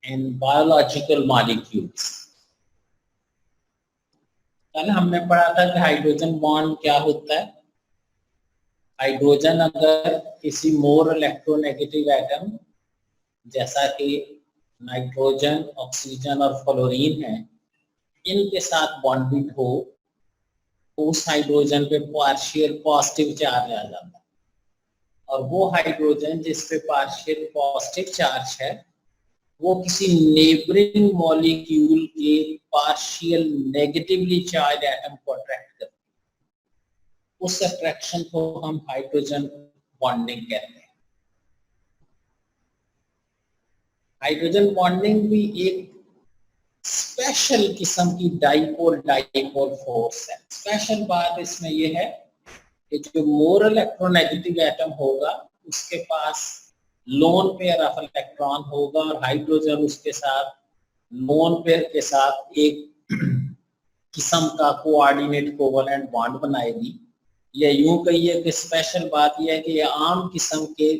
in biological molecules. कल हमने पढ़ा था कि हाइड्रोजन बॉन्ड क्या होता है। हाइड्रोजन अगर किसी मोर इलेक्ट्रोनेगेटिव एटम जैसा कि नाइट्रोजन, ऑक्सीजन और फ्लोरीन है, इनके साथ बॉन्डेड हो तो उस हाइड्रोजन पे पार्शियल पॉजिटिव चार्ज आ जाता है, और वो हाइड्रोजन जिस पे पार्शियल पॉजिटिव चार्ज है वो किसी नेबरिंग मॉलिक्यूल के पार्शियल नेगेटिवली चार्ज एटम को अट्रैक्ट करती है। उस अट्रैक्शन को हम हाइड्रोजन बॉन्डिंग कहते हैं। हाइड्रोजन बॉन्डिंग भी एक स्पेशल किस्म की डाइपोल फोर्स है। स्पेशल बात इसमें यह है कि जो मोर इलेक्ट्रोनेगेटिव एटम होगा उसके पास लोन पेयर ऑफ इलेक्ट्रॉन होगा और हाइड्रोजन उसके साथ लोन पेयर के साथ एक किस्म का कोऑर्डिनेट कोवलेंट बॉन्ड बनाएगी। या यूं कहिए कि स्पेशल बात यह है कि ये आम किस्म के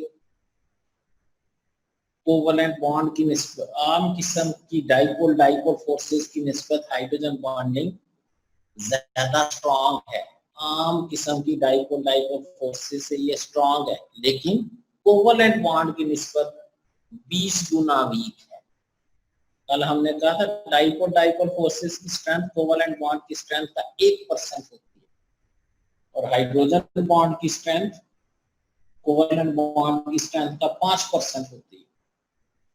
कोवलेंट बॉन्ड की निस्बत, आम किस्म की डाइपोल फोर्सेस की निस्बत हाइड्रोजन बॉन्डिंग ज्यादा स्ट्रॉन्ग है। आम किस्म की डाइपोल फोर्सेस से ये स्ट्रॉन्ग है, लेकिन कोवलेंट बॉन्ड की निस्बत 20 गुना वीक है। कल हमने कहा था डाइपोल फोर्सेस की स्ट्रेंथ कोवलेंट बॉन्ड की स्ट्रेंथ का 1% होती है, और हाइड्रोजन बॉन्ड की स्ट्रेंथ कोवलेंट बॉन्ड की स्ट्रेंथ का 5% होती है।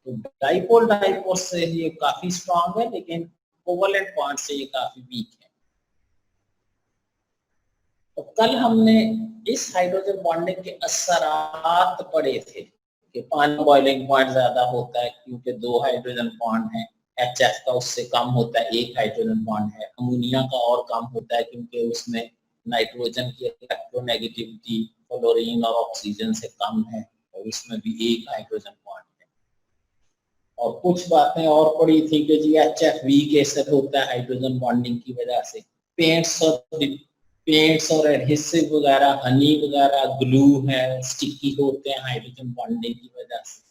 तो डाइपोल से ये काफी स्ट्रॉन्ग है, लेकिन कोवलेंट बॉन्ड से ये काफी वीक है। तो कल हमने इस हाइड्रोजन बॉन्डिंग के असरात पढ़े थे कि पानी बॉइलिंग पॉइंट ज्यादा होता है क्योंकि 2 हाइड्रोजन बॉन्ड हैं, HF का उससे कम होता है, 1 हाइड्रोजन बॉन्ड है। अमोनिया का और कम होता है क्योंकि उसमें नाइट्रोजन की इलेक्ट्रोनेगेटिविटी फ्लोरीन और ऑक्सीजन से कम है और उसमें भी 1 हाइड्रोजन बॉन्ड है। और कुछ बातें और पढ़ी थी कि जी HF वीक एसिड होता है हाइड्रोजन बॉन्डिंग की वजह से। पेंट्स और एडहेसिव वगैरह, हनी वगैरह, ग्लू है, स्टिकी होते हैं हाइड्रोजन बॉन्डिंग की वजह से।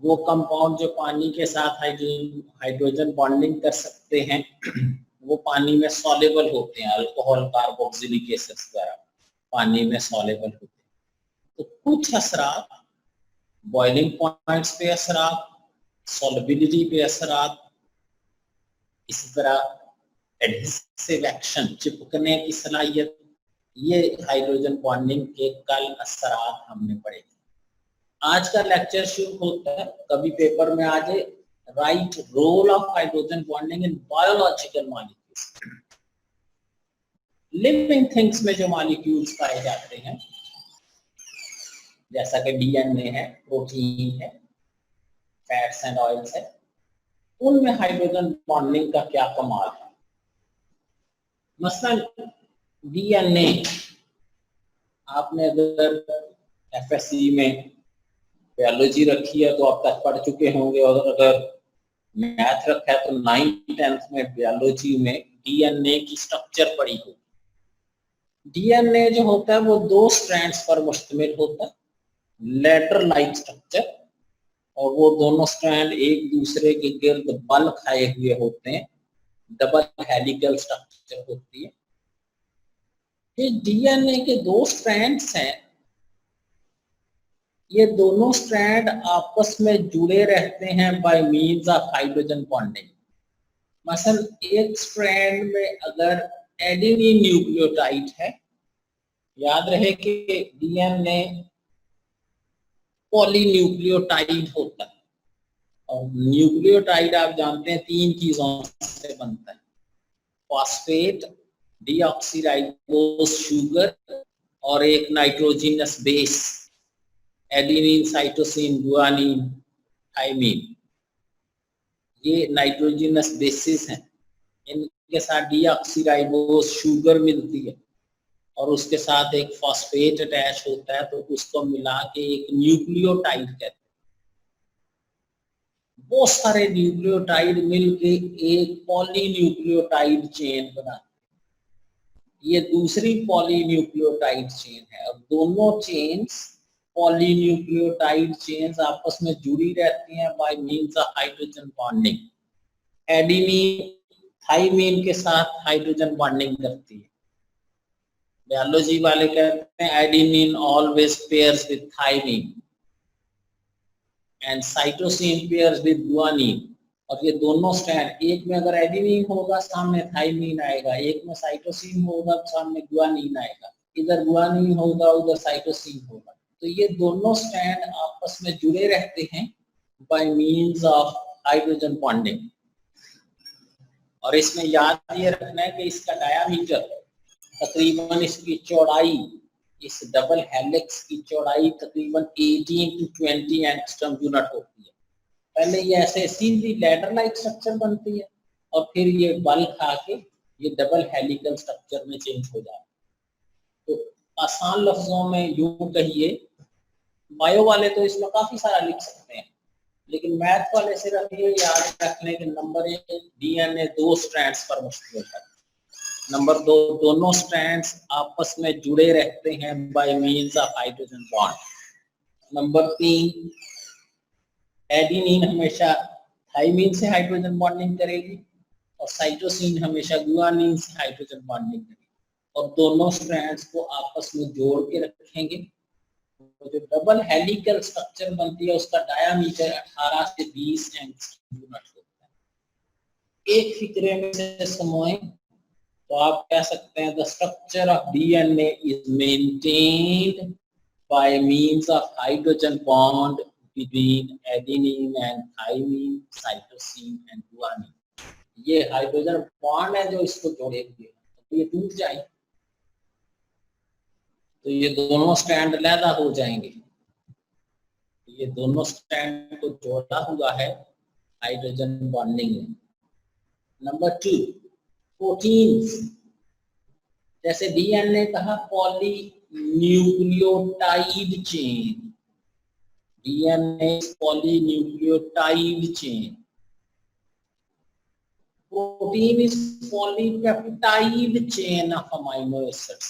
वो कंपाउंड जो पानी के साथ हाइड्रोजन बॉन्डिंग कर सकते हैं वो पानी में सॉल्युबल होते हैं, अल्कोहल, कार्बोक्सिलिक एसिड वगैरह पानी में सॉल्युबल होते हैं। तो कुछ असरात, बॉइलिंग पॉइंट्स पे असरात, सॉल्युबिलिटी पे असरात, इसी तरह एडहेसिव एक्शन, चिपकने की सलाहियत, ये हाइड्रोजन बॉन्डिंग के कल असरात हमने पढ़े थे। आज का लेक्चर शुरू होता है, कभी पेपर में आ जाए, right role of hydrogen bonding in biological molecules. Living things में जो मॉलिक्यूल्स पाए जाते हैं जैसा कि डीएनए है, प्रोटीन है, फैट्स एंड ऑयल्स है, उनमें हाइड्रोजन बॉन्डिंग का क्या कमाल है। मसलन डीएनए, आपने अगर एफएससी में बायोलॉजी रखी है तो आप तक पढ़ चुके होंगे, और अगर मैथ रखा है तो 9th 10th में बायोलॉजी में डीएनए की स्ट्रक्चर पढ़ी होगी। डीएनए जो होता है वो 2 स्ट्रैंड्स पर मुश्तमिल होता है, लेडर लाइक स्ट्रक्चर, और वो दोनों स्ट्रैंड एक दूसरे के गिर्द बल खाए हुए होते हैं, डबल हेलिकल स्ट्रक्चर होती है। ये डीएनए के 2 स्ट्रैंड्स हैं, ये दोनों स्ट्रैंड आपस में जुड़े रहते हैं by means of hydrogen bonding. मसलन एक स्ट्रैंड में अगर एडेनिन न्यूक्लियोटाइड है, याद रहे कि डीएनए पॉलीन्यूक्लियोटाइड होता है, और न्यूक्लियोटाइड आप जानते हैं 3 चीजों से बनता है, फॉस्फेट, डीऑक्सीराइबोस शुगर और एक nitrogenous base, adenine, cytosine, guanine, thymine. ये नाइट्रोजनस बेसिस हैं, इनके साथ डीऑक्सीराइबोस शुगर मिलती है और उसके साथ एक फॉस्फेट अटैच होता है, तो उसको मिला के एक न्यूक्लियोटाइड कहते हैं। बहुत सारे न्यूक्लियोटाइड मिलके एक पॉलीन्यूक्लियोटाइड चेन बनाते हैं। ये दूसरी पॉलीन्यूक्लियोटाइड चेन है, और दोनों चेन्स पॉलीन्यूक्लियोटाइड चेन्स आपस में जुड़ी रहती हैं by means of hydrogen bonding. Adenine thymine के साथ हाइड्रोजन बॉन्डिंग करती है। बायोलॉजी वाले कहते हैं adenine always pairs with thymine and cytosine pairs with guanine. और ये दोनों स्ट्रैंड, एक में अगर एडेनिन होगा सामने थाइमीन आएगा, एक में साइटोसिन होगा सामने गुआनिन आएगा, इधर गुआनिन होगा उधर साइटोसिन होगा। तो ये दोनों स्ट्रैंड आपस में जुड़े रहते हैं by means of hydrogen bonding. और इसमें याद ये रखना है कि इसका डायामीटर तकरीबन, इसकी चौड़ाई, इस डबल हेलिक्स की चौड़ाई तकरीबन 18 to 20 एंगस्ट्रॉम यूनिट होती है। पहले ये ऐसे सीधी लैडर लाइक स्ट्रक्चर बनती है और फिर ये बल खा के ये डबल हेलिकल स्ट्रक्चर में चेंज हो जाता है। तो आसान लफ्जों में यूं कहिए, बायो वाले तो इसमें काफी सारा लिख सकते हैं, लेकिन मैथ वाले सिर्फ ये याद रखने के नंबर 1 डीएनए 2 स्ट्रैंड्स पर मुश्तमिल है। नंबर 2 दोनों स्ट्रैंड्स आपस में जुड़े रहते हैं by means of hydrogen bond. Number 3 adenine हमेशा थाइमीन से हाइड्रोजन बॉन्डिंग करेगी और साइटोसिन हमेशा गुआनिन से हाइड्रोजन बॉन्डिंग करेगी और दोनों स्ट्रैंड्स को आपस में जोड़ के रखेंगे। तो जो डबल हेलिकल स्ट्रक्चर बनती है उसका डायामीटर 18 से 20 एंगस्ट्रॉम यूनिट होता है। एक फिक्रे में से समझें तो आप कह सकते हैं the structure of DNA is maintained by means of hydrogen bond between adenine and thymine, cytosine and guanine। ये हाइड्रोजन बॉन्ड है जो इसको जोड़ेंगे, तो ये टूट जाए तो ये दोनों स्ट्रैंड अलग हो जाएंगे। ये दोनों स्ट्रैंड को जोड़ा हुआ है हाइड्रोजन बॉन्डिंग में। नंबर 2 प्रोटीन्स, जैसे डीएनए कहा poly nucleotide chain, DNA is polynucleotide chain. Protein is polypeptide chain of amino acids.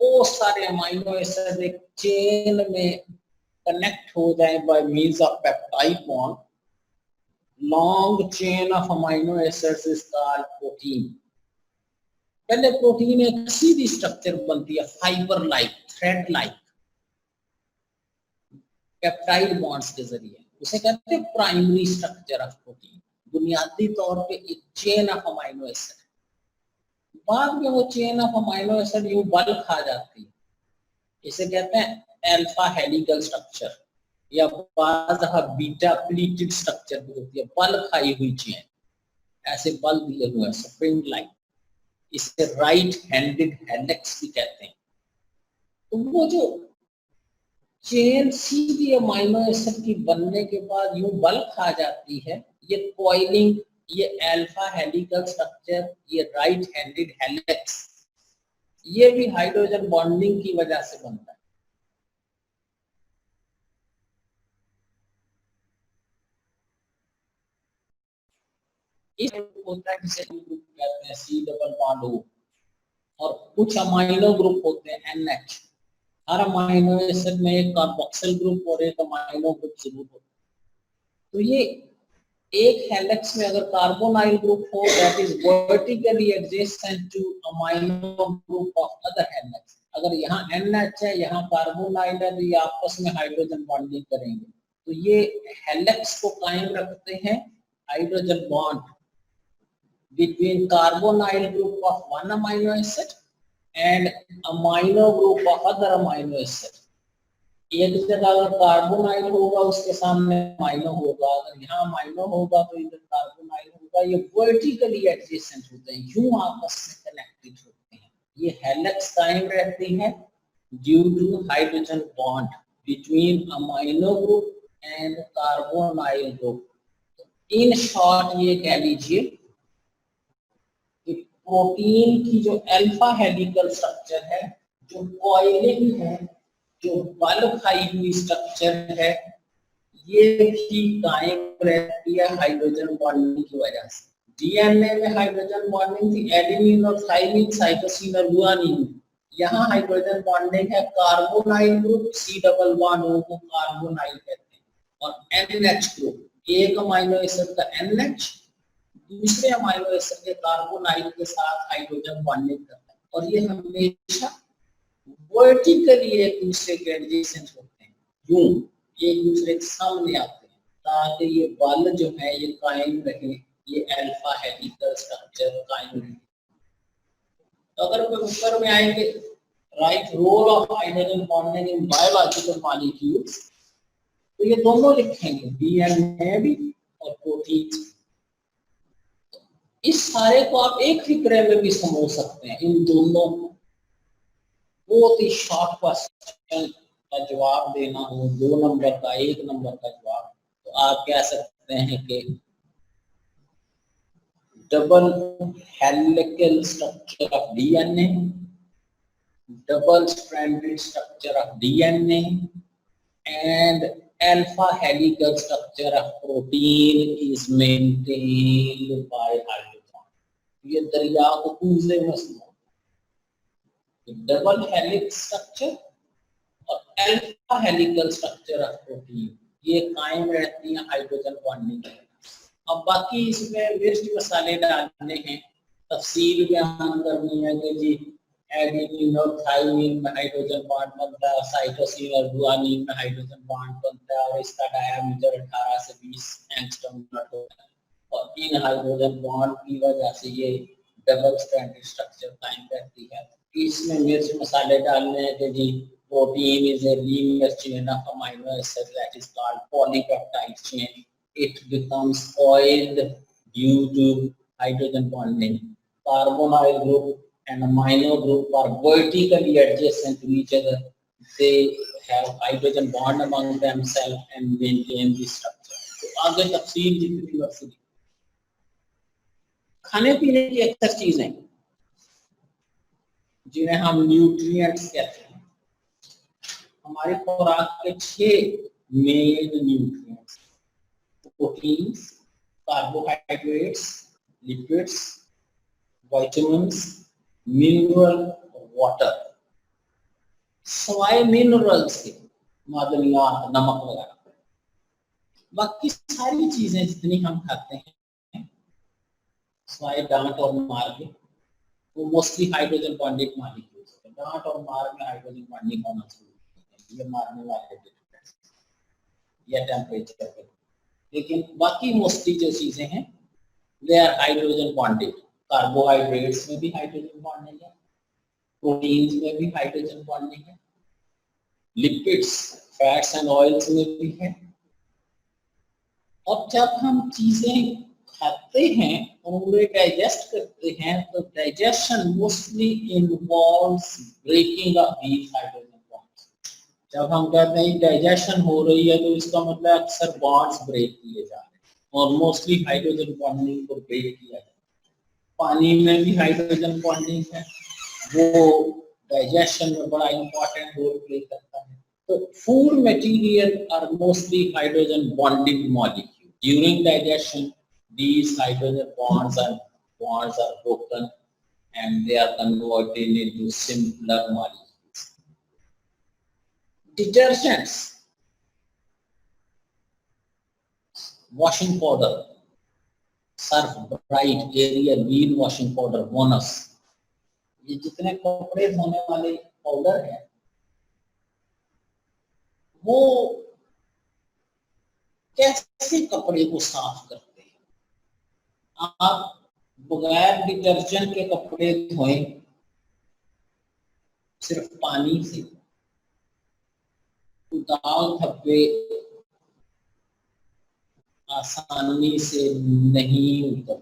बहुत सारे अमाइनो एसिड एक चेन में कनेक्ट हो जाए bye means of peptide bond. Long chain of amino acids is called protein. पहले protein एक सीधी structure बनती है fibre like, thread like, peptide bonds के जरिए, उसे कहते हैं प्राइमरी स्ट्रक्चर ऑफ प्रोटीन। बुनियादी तौर पे एक चेन ऑफ अमाइनो एसिड, बाद में वो चेन ऑफ अमाइनो एसिड यूं बल खा जाती है, इसे कहते हैं अल्फा हेलिकल स्ट्रक्चर या बाद बीटा प्लीटेड स्ट्रक्चर भी होती है, बल खाई हुई चेन, ऐसे बल दिए हुए हैं स्प्रिंग लाइक, इसे राइट हैंडेड हेलिक्स भी कहते हैं। तो वो जो चेन सीधी अमाइनो एसिड की बनने के बाद यूं बल खा जाती है, ये कॉइलिंग, ये अल्फा हेलिकल स्ट्रक्चर, ये राइट हैंडेड हेलिक्स, ये भी हाइड्रोजन बॉन्डिंग की वजह से बनता है। इस होता है जिसे ग्रुप कहते हैं C डबल बॉन्ड O, और कुछ अमाइनो ग्रुप होते हैं NH। हर अमाइनो एसिड में एक कार्बोक्सिल ग्रुप और एक अमाइनो ग्रुप जरूर होता है। तो ये एक हेलिक्स में अगर कार्बोनाइल ग्रुप हो that is vertically adjacent two amino group of other helix, अगर यहाँ NH है यहाँ कार्बोनाइल है तो ये आपस में हाइड्रोजन बॉन्डिंग करेंगे, तो ये हेलिक्स को कायम रखते हैं hydrogen bond between carbonyl group of one amino acid and amino group of other amino acid। एक जगह अगर कार्बोनाइल होगा उसके सामने अमाइनो होगा, अगर यहाँ अमाइनो होगा तो इधर कार्बोनाइल होगा, ये वर्टिकली एडजेसेंट होते हैं, यूं आपस में कनेक्टेड होते हैं। ये हेलिक्स कायम रहती है due to hydrogen bond between amino group and carbonyl group. In short ये कह लीजिए प्रोटीन की जो अल्फा हेलिकल स्ट्रक्चर है, जो कॉइलिंग है, जो बल खाई हुई स्ट्रक्चर है, ये भी कायम रहती है हाइड्रोजन बॉन्डिंग की वजह से। डीएनए में हाइड्रोजन बॉन्डिंग थी एडेनिन और थाइमिन, साइटोसिन और गुआनिन, यहाँ हाइड्रोजन बॉन्डिंग है carbonyl group, C double bond O को कार्बोनाइल कहते हैं, और NH ग्रुप एक अमाइनो एसिड का NH दूसरे अमाइनो एसिड के कार्बोनाइल के साथ हाइड्रोजन बॉन्डिंग करता है, और ये हमेशा वर्टिकली एक दूसरे के एडजेसेंट होते हैं, यूं एक दूसरे के सामने आते हैं, ताकि ये बल जो है ये कायम रहे, ये अल्फा हेलिकल स्ट्रक्चर कायम रहे। तो अगर कोई ऊपर में आएंगे right role of hydrogen bonding in biological molecules, तो ये दोनों लिखेंगे डीएनए भी और प्रोटीन। इस सारे को आप एक फिक्रे में भी समझ सकते हैं, इन दोनों को बहुत ही शॉर्ट क्वेश्चन का जवाब देना हो, 2 नंबर का 1 नंबर का जवाब, तो आप कह सकते हैं कि double helical structure of DNA, double stranded structure of DNA and alpha helical structure of protein is maintained by hydrogen। ये दरिया को कूजे में समझो, डबल हेलिक्स स्ट्रक्चर और alpha helical structure of protein ये कायम रहती हैं हाइड्रोजन बॉन्डिंग। अब बाकी इसमें मिर्च मसाले डालने हैं, तफसील बयान करनी है कि जी एडेनिन और थाइमिन में हाइड्रोजन बॉन्ड बनता है, साइटोसिन और गुआनिन में हाइड्रोजन बॉन्ड बनता है, और इसका डायामीटर 18 से 20 एंगस्ट्रॉम होता है, और इन हाइड्रोजन बॉन्ड की वजह से ये डबल स्ट्रैंडेड स्ट्रक्चर कायम रहती है। इसमें मिर्च मसाले डालने हैं कि जी protein is a linear chain of amino acid that is called polypeptide chain, it becomes coiled due to hydrogen bonding, carbonyl group and amino group are vertically adjacent to each other, they have hydrogen bond among themselves and maintain this structure। तो आगे तफसील जितनी वर्षी। खाने पीने की अक्सर चीजें जिन्हें हम न्यूट्रिएंट्स कहते हैं, हमारी खुराक के 6 main nutrients, proteins, carbohydrates, lipids, vitamins, mineral, water, सवाए मिनरल्स के मादनियात, नमक वगैरह, बाकी सारी चीजें जितनी हम खाते हैं सवाए डांट और मार के, वो मोस्टली हाइड्रोजन बॉन्डेड मॉलिक्यूल्स हैं। डांट और मार में हाइड्रोजन बॉन्डिंग होना चाहिए, ये मारने वाले या टेम्परेचर पे, लेकिन बाकी मोस्टली जो चीजें हैं they are hydrogen bonded. Carbohydrates में भी हाइड्रोजन बॉन्डिंग है, प्रोटीन्स में भी हाइड्रोजन बॉन्डिंग है, लिपिड्स फैट्स एंड ऑयल्स में भी है। और जब हम चीजें खाते हैं और उन्हें डाइजेस्ट करते हैं तो digestion mostly involves breaking of these hydrogen bonds. जब हम कहते हैं डाइजेशन हो रही है तो इसका मतलब अक्सर बॉन्ड्स ब्रेक किए जा रहे हैं, और मोस्टली हाइड्रोजन बॉन्डिंग को ब्रेक किया जाता है। पानी में भी हाइड्रोजन बॉन्डिंग है, वो डाइजेशन में बड़ा इंपॉर्टेंट रोल प्ले करता है। तो food material are mostly hydrogen bonding molecule. During digestion these hydrogen bonds are broken and they are converted into simpler molecules. Detergents, washing powder, Surf, bright, Ariel, Wheel washing powder, Bonus, ये जितने कपड़े धोने वाले powder है वो कैसे कपड़े को साफ करते हैं। आप बगैर डिटर्जेंट के कपड़े धोएं सिर्फ पानी से, तो दाग धब्बे आसानी से नहीं उतर,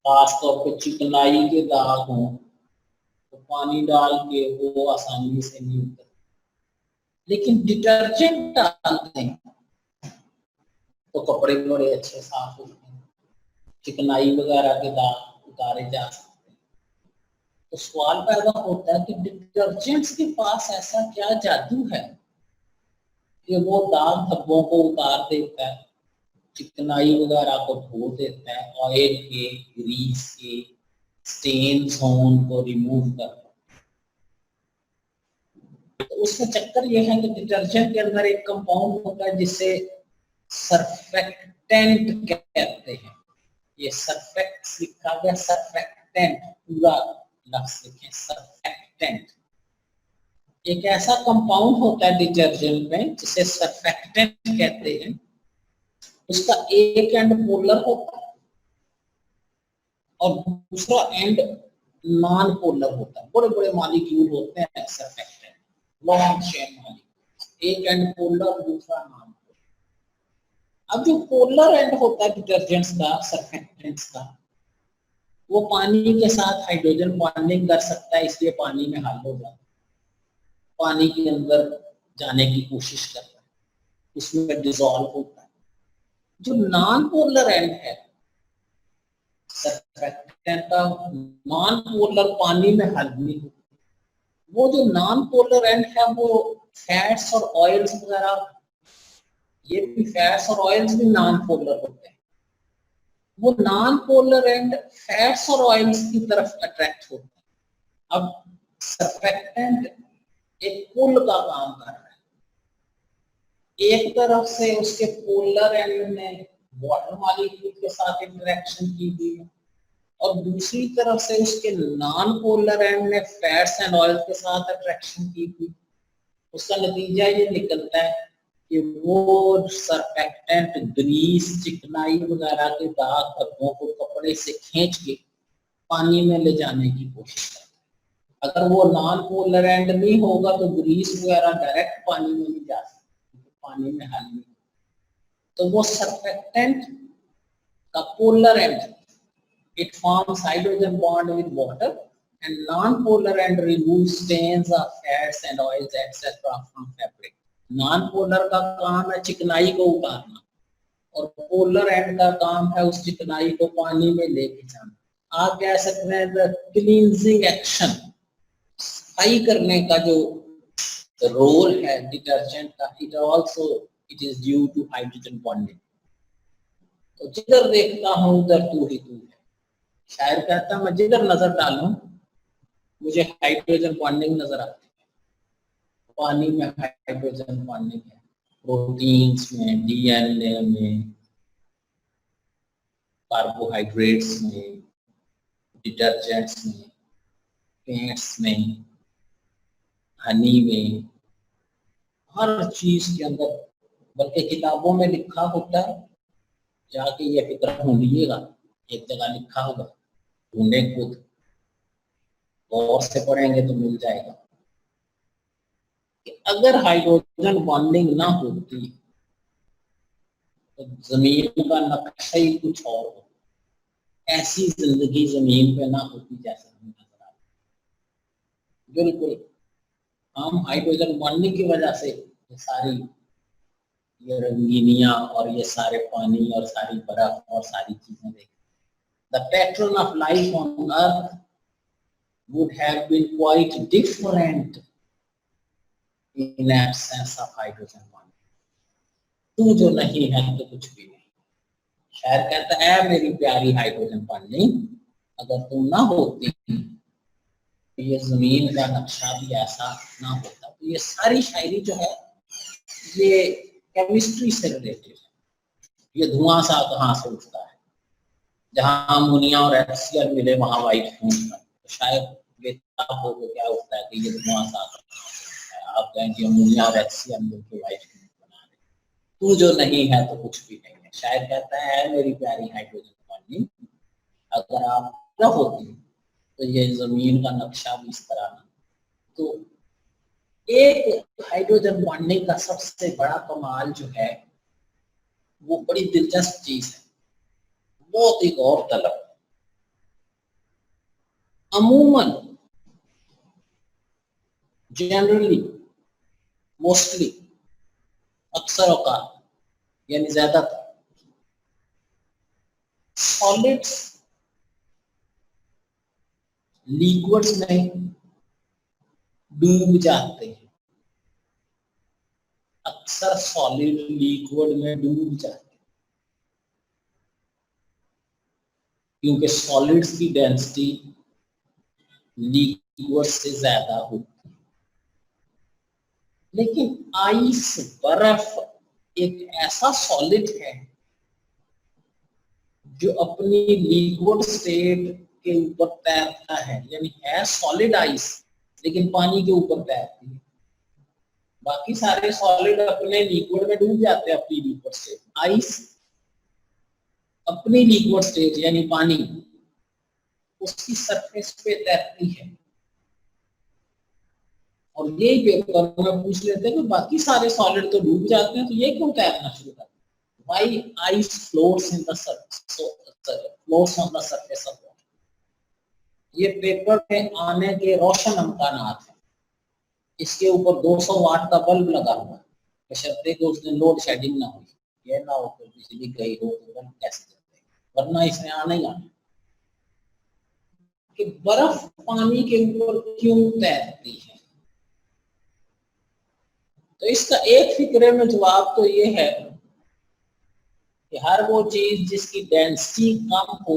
खासतौर पर चिकनाई के दाग हों तो पानी डाल के वो आसानी से नहीं उतर। लेकिन डिटर्जेंट डालते हैं तो कपड़े बड़े अच्छे साफ होते हैं, चिकनाई वगैरह के दाग उतारे जा सकते हैं। तो सवाल पैदा होता है कि डिटर्जेंट्स के पास ऐसा क्या जादू है कि वो दाग धब्बों को उतार देता है, चिकनाई वगैरह को धो देता है, ऑयल के, ग्रीस के स्टेन्स हों उनको रिमूव करता है। तो उसमें चक्कर ये है कि डिटर्जेंट के अंदर एक कंपाउंड होता है जिसे सरफेक्टेंट कहते हैं। ये सरफेक्ट लिखा गया, सरफेक्टेंट पूरा लफ्ज लिखें, सरफेक्टेंट। एक ऐसा कंपाउंड होता है डिटर्जेंट में जिसे सरफेक्टेंट कहते हैं। उसका एक एंड पोलर होता है और दूसरा एंड नॉन पोलर होता है। बड़े बड़े मॉलिक्यूल होते हैं सरफेक्टेंट, लॉन्ग चेन मॉलिक्यूल, एक एंड पोलर, दूसरा नॉन पोलर। अब जो पोलर एंड होता है डिटर्जेंट्स का, सरफेक्टेंट्स का, वो पानी के साथ हाइड्रोजन बॉन्डिंग कर सकता है, इसलिए पानी में हल हो जाता है, पानी के अंदर जाने की कोशिश करता है, उसमें डिसॉल्व होता है। जो नॉन पोलर एंड है सरफेक्टेंट का, नॉन पोलर पानी में हल नहीं होता। वो जो नॉन पोलर एंड है वो फैट्स और ऑयल्स वगैरह, ये भी फैट्स और ऑयल्स भी नॉन पोलर होते हैं। वो नॉन पोलर एंड फैट्स और ऑयल्स की तरफ अट्रैक्ट होता है। अब सरफेक्टेंट एक पुल का काम कर रहा है, एक तरफ से उसके पोलर एंड ने वाटर मॉलिक्यूल के साथ इंटरेक्शन की हुई है और दूसरी तरफ से उसके नॉन पोलर एंड ने फैट्स एंड ऑयल के साथ अट्रैक्शन की हुई। उसका नतीजा ये निकलता है कि वो सरफेक्टेंट ग्रीस, चिकनाई वगैरह के दाग धब्बों को कपड़े से खींच के पानी में ले जाने की कोशिश करता है। अगर वो नॉन पोलर एंड नहीं होगा तो ग्रीस वगैरह डायरेक्ट पानी में नहीं जा सकती, पानी में हल नहीं। तो वो सरफेक्टेंट का polar and, it forms hydrogen bond with water, and non-polar end removes stains of fats and oils etc. from fabric. Non-polar का काम है चिकनाई को उतारना और पोलर एंड का काम है उस चिकनाई को पानी में लेके जाना। आप कह सकते हैं क्लींजिंग एक्शन, सफाई करने का जो रोल है डिटर्जेंट का, it is due to hydrogen bonding. तो जिधर देखता हूं उधर तू ही तू है। शायर कहता मैं जिधर नजर डालूं मुझे हाइड्रोजन बॉन्डिंग नजर आती है। पानी में हाइड्रोजन बॉन्डिंग है, प्रोटीन्स में, डीएनए में, कार्बोहाइड्रेट्स में, डिटर्जेंट्स में, पेंट्स में, हनी में, हर चीज के अंदर। बल्कि किताबों में लिखा होता है, जाके ये फिक्र ढूंढिएगा, एक जगह लिखा होगा, ढूंढे खुद, गौर से पढ़ेंगे तो मिल जाएगा कि अगर हाइड्रोजन बॉन्डिंग ना होती तो जमीन का नक्शा ही कुछ और हो। ऐसी जिंदगी जमीन पे ना होती जैसे हमें नजर आ रही। बिल्कुल हम हाइड्रोजन बॉन्डिंग की वजह से ये सारी ये रंगीनियां और ये सारे पानी और सारी बर्फ और सारी चीजें देखें। The pattern of life on Earth would have been quite different in absence of hydrogen bonding. तू जो नहीं है तो कुछ भी नहीं। शायर कहता है मेरी प्यारी हाइड्रोजन बॉन्डिंग अगर तुम ना होती तो ये जमीन का नक्शा भी ऐसा ना होता। तो ये सारी शायरी जो है ये केमिस्ट्री से रिलेटेड है। ये धुआं सा कहाँ से उठता है, जहां अमोनिया और HCl मिले वहां व्हाइट फ्यूम है। तो शायद बेताब हो गया क्या उठता है कि ये धुआं सा आप कहेंगे अमोनिया और HCl मिलकर व्हाइट फ्यूम बना रहे। तू जो नहीं है तो कुछ भी नहीं है। शायद कहता है मेरी प्यारी हाइड्रोजन बॉन्डिंग अगर आप न होती तो ये जमीन का नक्शा भी इस तरह नहीं। तो एक हाइड्रोजन बॉन्डिंग का सबसे बड़ा कमाल जो है वो बड़ी दिलचस्प चीज है, बहुत ही गौर तलब। अमूमन जनरली मोस्टली अक्सर औकात यानी ज्यादातर सॉलिड्स लिक्विड्स में डूब जाते हैं। अक्सर सॉलिड लिक्विड में डूब जाते हैं क्योंकि सॉलिड्स की डेंसिटी लिक्विड से ज्यादा होती है। लेकिन आइस, बर्फ एक ऐसा सॉलिड है जो अपनी लिक्विड स्टेट के ऊपर तैरता है, यानी है सॉलिड आइस लेकिन पानी के ऊपर तैरती है। बाकी सारे सॉलिड अपने लिक्विड में डूब जाते हैं, अपनी लिक्विड स्टेट। आइस अपनी लिक्विड स्टेट यानी पानी, उसकी सरफेस पे तैरती है। और यही पेपर में पूछ लेते हैं कि बाकी सारे सॉलिड तो डूब जाते हैं, तो ये क्यों तैरना शुरू करते हैं? Why ice floats in the surface, floats on the surface of water? ये पेपर में आने के रोशन अमकानात है। इसके ऊपर 200 वाट का बल्ब लगा हुआ है, बशर्ते कि उसने लोड शेडिंग ना हुई, ये ना हो तो बिजली गई हो तो बल्ब कैसे जलते, वरना इसने आना ही आना। कि बर्फ पानी के ऊपर क्यों तैरती है? तो इसका एक फिक्रे में जवाब तो ये है कि हर वो चीज जिसकी डेंसिटी कम हो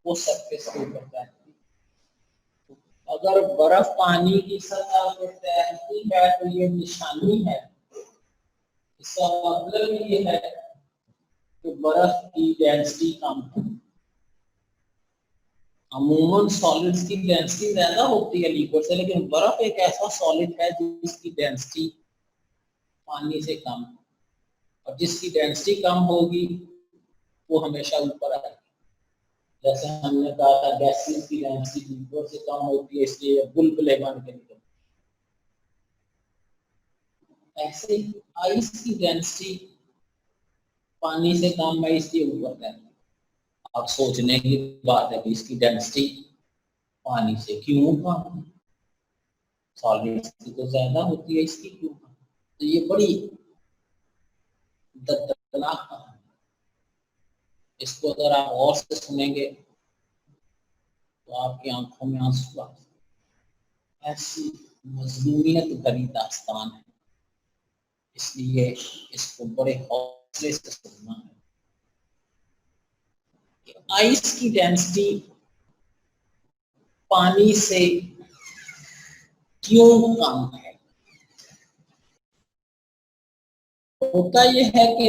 वो सरफेस के ऊपर तैरती है। अगर बर्फ पानी की सतह पर तैरती है तो ये निशानी है, इसका मतलब ये है कि बर्फ की डेंसिटी कम है। अमूमन सॉलिड्स की डेंसिटी ज्यादा होती है लिक्विड से, लेकिन बर्फ एक ऐसा सॉलिड है जिसकी डेंसिटी पानी से कम है, और जिसकी डेंसिटी कम होगी वो हमेशा ऊपर आएगी। जैसे हमने कहा था गैसेस की डेंसिटी लिक्विड से कम होती है, इसलिए बुलबुले बन के निकलते। ऐसे आइस की डेंसिटी पानी से कम है, इसलिए ऊपर है। अब सोचने की बात है कि इसकी डेंसिटी पानी से क्यों कम है, सॉलिड्स की तो ज्यादा होती है, इसकी क्यों कम? तो ये बड़ी दर्दनाक कहानी। इसको अगर आप और से सुनेंगे तो आपकी आंखों में आंसू आ जाएंगे। ऐसी मजलूमियत भरी दास्तान है, इसलिए इसको बड़े हौसले से सुनना है। आइस की डेंसिटी पानी से क्यों कम है? होता यह है कि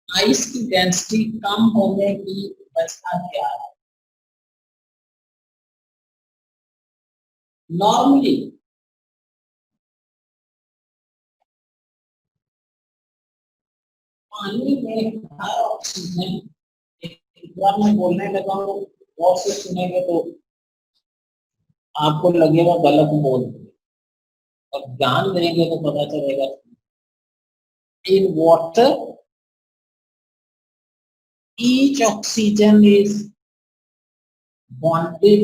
आइस की डेंसिटी कम होने की वजह क्या है? नॉर्मली पानी में हर ऑक्सीजन, एक बार मैं बोलने लगा हूँ और से सुनेंगे तो आपको लगेगा गलत बोल रहे, और ध्यान देंगे तो पता चलेगा। In water each oxygen is bonded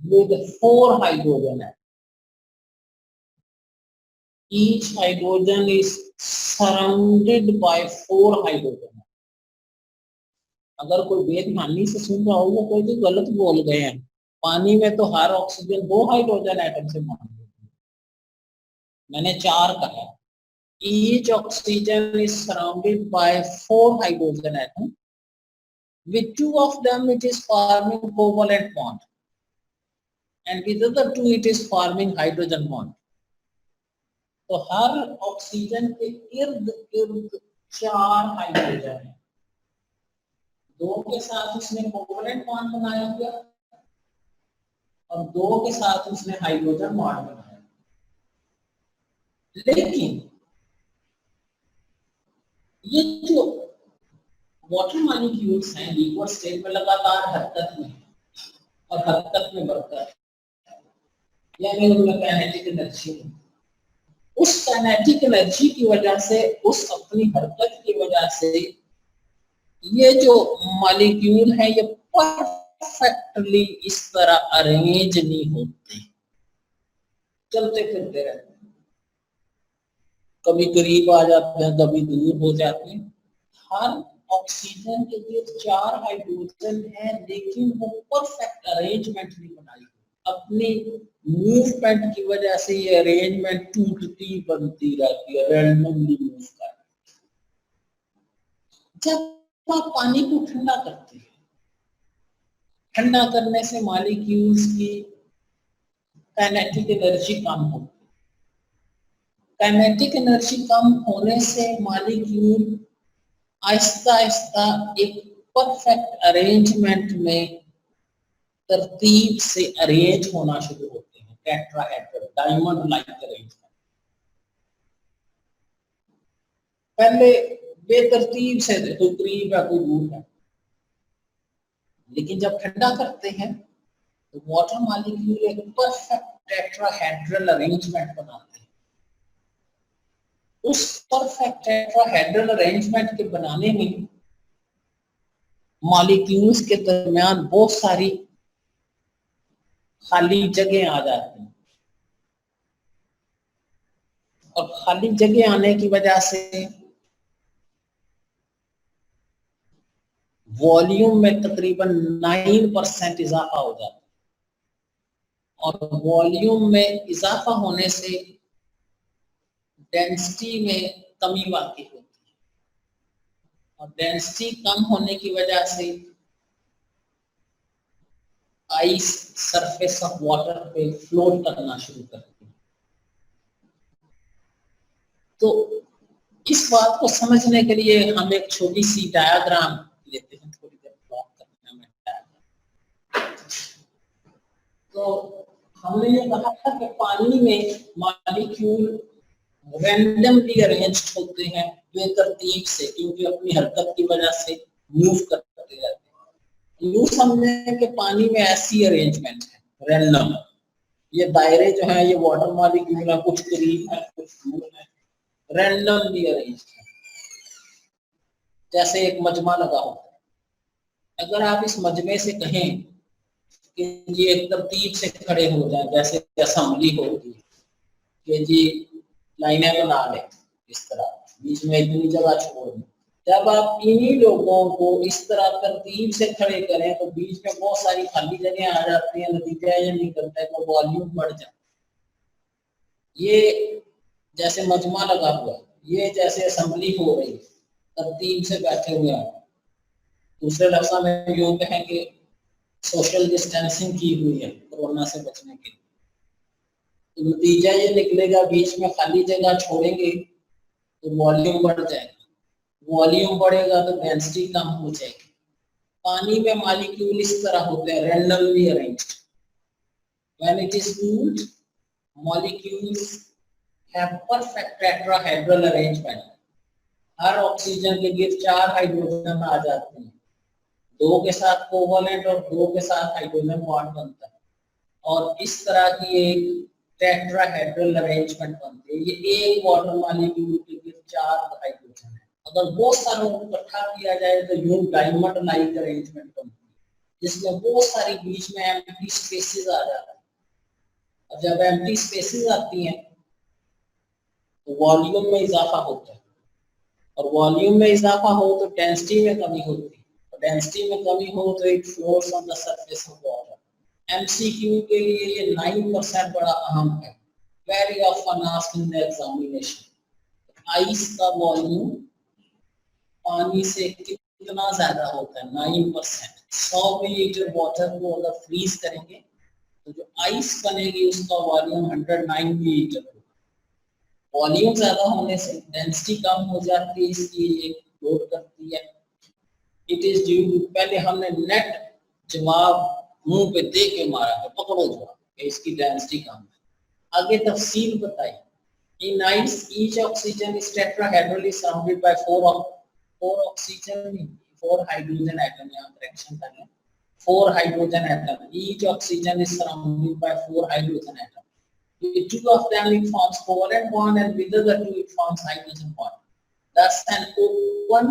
with 4 hydrogen atoms. Each hydrogen is surrounded by 4 hydrogen atoms. अगर कोई बेध्यानी से सुन रहा होगा कोई तो गलत बोल गए हैं। पानी में तो हर ऑक्सीजन 2 हाइड्रोजन एटम से बॉन्ड होती है, मैंने 4 कहा। Each oxygen is surrounded by 4 hydrogen atoms. With 2 of them it is forming covalent bond, and with other 2 it is forming hydrogen bond. तो हर ऑक्सीजन के इर्द गिर्द 4 हाइड्रोजन है। 2 के साथ उसने कोवलेंट बॉन्ड बनाया गया और 2 के साथ उसने हाइड्रोजन बॉन्ड बनाया। लेकिन ये जो वाटर मॉलिक्यूल्स हैं लिक्विड स्टेट में लगातार हरकत में और हरकत में बढ़ता है, यानी उनमें काइनेटिक एनर्जी, उस काइनेटिक एनर्जी की वजह से, उस अपनी हरकत की वजह से ये जो मॉलिक्यूल है ये परफेक्टली इस तरह अरेंज नहीं होते, चलते फिरते रहते हैं, कभी करीब आ जाते हैं कभी दूर हो जाते हैं। हर ऑक्सीजन के लिए 4 हाइड्रोजन है, लेकिन वो परफेक्ट अरेंजमेंट नहीं बनाई, अपनी मूवमेंट की वजह से ये अरेंजमेंट टूटती बनती रहती है, रैंडमली मूव कर। जब आप पानी को ठंडा करते हैं, ठंडा करने से मॉलिक्यूल्स की काइनेटिक एनर्जी कम होती है। काइनेटिक एनर्जी कम होने से मॉलिक्यूल आहिस्ता आहिस्ता एक परफेक्ट अरेंजमेंट में तरतीब से अरेंज होना शुरू होते हैं, टेट्राहेड्रल डायमंड लाइक अरेंजमेंट। पहले बेतरतीब से कोई करीब है कोई दूर है, लेकिन जब ठंडा करते हैं तो वाटर मॉलिक्यूल एक परफेक्ट टेट्राहेड्रल अरेंजमेंट बनाते हैं। उस परफेक्ट टेट्राहेड्रल अरेंजमेंट के बनाने में मॉलिक्यूल्स के दरमियान बहुत सारी खाली जगह आ जाती हैं, और खाली जगह आने की वजह से वॉल्यूम में तकरीबन 9% इजाफा हो जाता है, और वॉल्यूम में इजाफा होने से डेंसिटी में कमी वाक़ई होती है, और डेंसिटी कम होने की वजह से आइस सरफेस ऑफ वाटर पे फ्लोट करना शुरू करती है। तो इस बात को समझने के लिए हम एक छोटी सी डायग्राम लेते हैं, थोड़ी देर ब्लॉक करते हैं डायग्राम। तो हमने ये कहा था कि पानी में मॉलिक्यूल रैंडमली अरेंज्ड होते हैं बेतरतीब से, क्योंकि अपनी हरकत की वजह से मूव करते रहते हैं। यूं समझें कि पानी में ऐसी अरेंजमेंट है रैंडम, ये दायरे जो हैं ये वाटर मॉलिक्यूल है, कुछ करीब है कुछ दूर है, रैंडमली अरेंज्ड है, जैसे एक मजमा लगा होता है। अगर आप इस मजमे से कहें कि जी एक तरतीब से खड़े हो जाए, जैसे असेंबली होती है कि जी लाइनें बना लें, इस तरह बीच में इतनी जगह छोड़ दें, जब आप इन्हीं लोगों को इस तरह तरतीब से खड़े करें तो बीच में बहुत सारी खाली जगह आ जाती है, नतीजा ये निकलता है कि वॉल्यूम बढ़ जाता है। ये जैसे मजमा लगा हुआ है, ये जैसे असेंबली हो रही है, तरतीब से बैठे हुए हैं। दूसरे लफ्ज़ में यूं कहेंगे सोशल डिस्टेंसिंग की हुई है कोरोना से बचने के लिए। तो नतीजा ये निकलेगा बीच में खाली जगह छोड़ेंगे तो वॉल्यूम बढ़ जाएगा, वॉल्यूम बढ़ेगा तो डेंसिटी कम हो जाएगी। पानी में मॉलिक्यूल इस तरह होते हैं randomly arranged. When it is cooled molecules have perfect tetrahedral arrangement. Her oxygen के गिर्द 4 हाइड्रोजन आ जाते हैं, 2 के साथ कोवलेंट और 2 के साथ हाइड्रोजन बॉन्ड बनता है, और इस तरह की एक टेट्राहेड्रल अरेंजमेंट बनती है। ये एक वाटर मॉलिक्यूल के गिर्द 4 हाइड्रोजन है। अगर बहुत सारों को इकट्ठा किया जाए तो यूं डायमंड लाइक अरेंजमेंट बनती है, जिसमें बहुत सारी बीच में एम्प्टी स्पेसेस आ जाती है। और जब एम्प्टी स्पेसेस आती हैं तो वॉल्यूम में इजाफा होता है, और वॉल्यूम में इजाफा हो तो डेंसिटी में कमी होती है, और डेंसिटी में कमी हो तो एक force on the surface of water. MCQ के लिए ये 9% बड़ा अहम है। Very often asked in the examination, ice का वॉल्यूम पानी से कितना ज्यादा होता है? 9%। 100 मिलीलीटर वाटर को अगर फ्रीज करेंगे तो जो आइस बनेगी उसका वॉल्यूम 109 मिलीलीटर होगा। वॉल्यूम ज्यादा होने से डेंसिटी कम हो जाती है, इसलिए ये लोड करती है। इट इज ड्यू टू, पहले हमने नेट जवाब मुंह पे दे के मारा है, पकड़ो जवाब, इसकी डेंसिटी कम है। आगे तफसील बताई। In ice, each oxygen is tetrahedrally surrounded by four hydrogen atom. यहाँ correction करना, 4 hydrogen atom. Each oxygen is surrounded by 4 hydrogen atom. With 2 of them it forms covalent bond, and with the other 2 it forms hydrogen bond. Thus, an open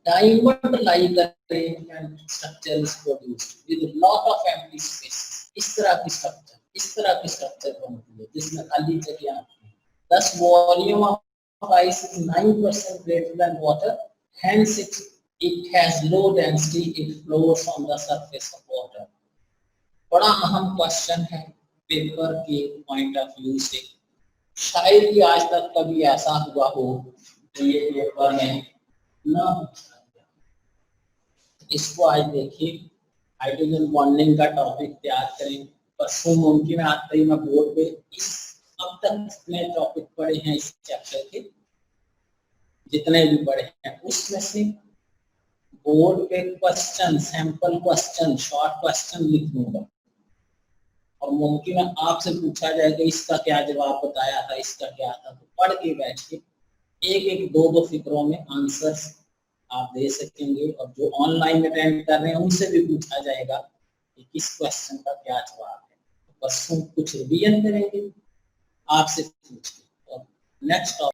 diamond-like arrangement structure is produced with a lot of empty spaces. इस तरह की structure बनती है जिसमें खाली जगह आती है। Thus, volume of ice is 9% greater than water. Hence, it has low density. It flows on the surface of water. बड़ा अहम क्वेश्चन है पेपर के पॉइंट ऑफ व्यू से। शायद ही आज तक कभी ऐसा हुआ हो कि ये पेपर में ना इसको आज देखिए, हाइड्रोजन बॉन्डिंग का टॉपिक तैयार करें। परसों मुमकिन आते ही मैं बोर्ड पे इस अब तक जितने टॉपिक पढ़े हैं इस चैप्टर के, जितने भी पढ़े हैं उसमें से बोर्ड पे question, sample question, short question लिख दूंगा और मुमकिन आपसे पूछा जाएगा इसका क्या जवाब बताया था, इसका क्या था, तो पढ़ के बैठिए, एक एक दो दो फिक्रों में आंसर्स आप दे सकेंगे। और जो ऑनलाइन अटेंड कर रहे हैं उनसे भी पूछा जाएगा कि किस क्वेश्चन का क्या जवाब है। तो बस कुछ रिवीजन करेंगे, आपसे पूछिए और नेक्स्ट